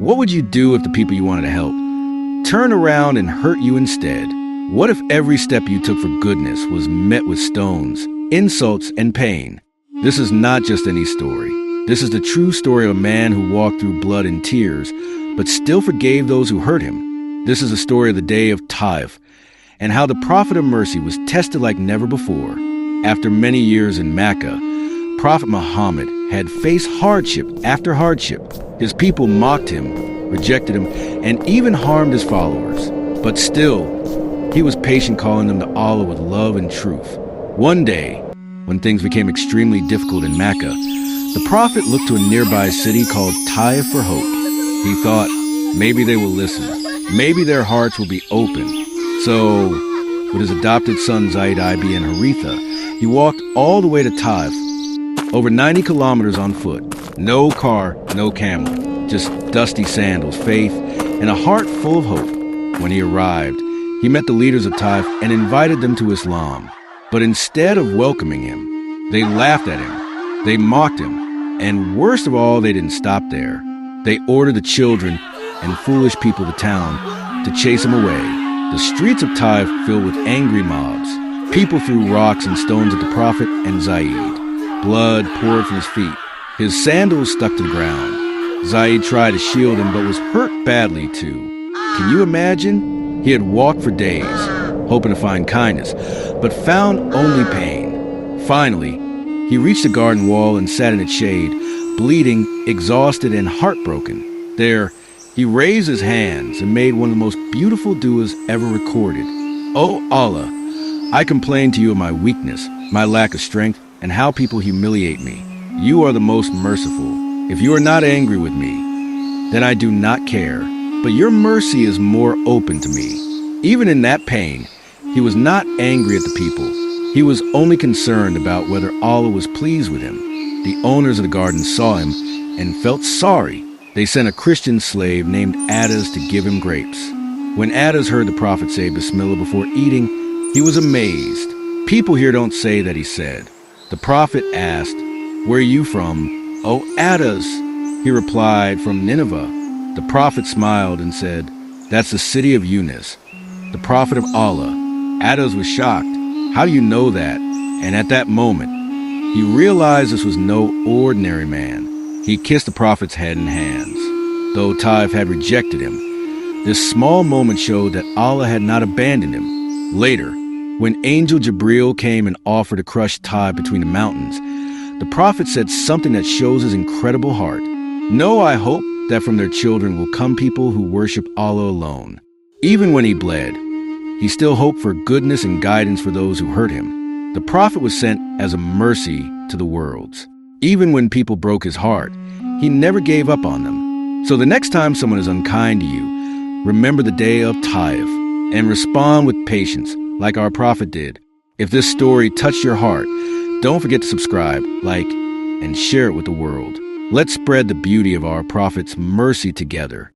What would you do if the people you wanted to help turned around and hurt you instead? What if every step you took for goodness was met with stones, insults, and pain? This is not just any story. This is the true story of a man who walked through blood and tears, but still forgave those who hurt him. This is a story of the day of Taif, and how the prophet of mercy was tested like never before. After many years in Mecca, Prophet Muhammad had faced hardship after hardship. His people mocked him, rejected him, and even harmed his followers. But still, he was patient, calling them to Allah with love and truth. One day, when things became extremely difficult in Mecca, the prophet looked to a nearby city called Taif for hope. He thought, maybe they will listen. Maybe their hearts will be open. So, with his adopted son Zaid and Haritha, he walked all the way to Taif, over 90 kilometers on foot. No car, no camel, just dusty sandals, faith, and a heart full of hope. When he arrived, he met the leaders of Taif and invited them to Islam. But instead of welcoming him, they laughed at him, they mocked him, and worst of all, they didn't stop there. They ordered the children and foolish people of the town to chase him away. The streets of Taif filled with angry mobs. People threw rocks and stones at the prophet and Zaid. Blood poured from his feet. His sandals stuck to the ground. Zaid tried to shield him, but was hurt badly too. Can you imagine? He had walked for days, hoping to find kindness, but found only pain. Finally, he reached the garden wall and sat in its shade, bleeding, exhausted, and heartbroken. There, he raised his hands and made one of the most beautiful du'as ever recorded. "O Allah, I complain to you of my weakness, my lack of strength, and how people humiliate me. You are the most merciful. If you are not angry with me, then I do not care. But your mercy is more open to me." Even in that pain, he was not angry at the people. He was only concerned about whether Allah was pleased with him. The owners of the garden saw him and felt sorry. They sent a Christian slave named Adas to give him grapes. When Adas heard the prophet say Bismillah before eating, he was amazed. People here don't say that he said. The prophet asked, "Where are you from?" "Oh, Adas," he replied, "from Nineveh." The prophet smiled and said, "That's the city of Yunus, the prophet of Allah." Adas was shocked. "How do you know that?" And at that moment, he realized this was no ordinary man. He kissed the prophet's head and hands. Though Taif had rejected him, this small moment showed that Allah had not abandoned him. Later, when Angel Jibril came and offered to crush Taif between the mountains, the prophet said something that shows his incredible heart. "No, I hope that from their children will come people who worship Allah alone." Even when he bled, he still hoped for goodness and guidance for those who hurt him. The prophet was sent as a mercy to the worlds. Even when people broke his heart, he never gave up on them. So the next time someone is unkind to you, remember the day of Taif and respond with patience like our prophet did. If this story touched your heart, don't forget to subscribe, like, and share it with the world. Let's spread the beauty of our prophet's mercy together.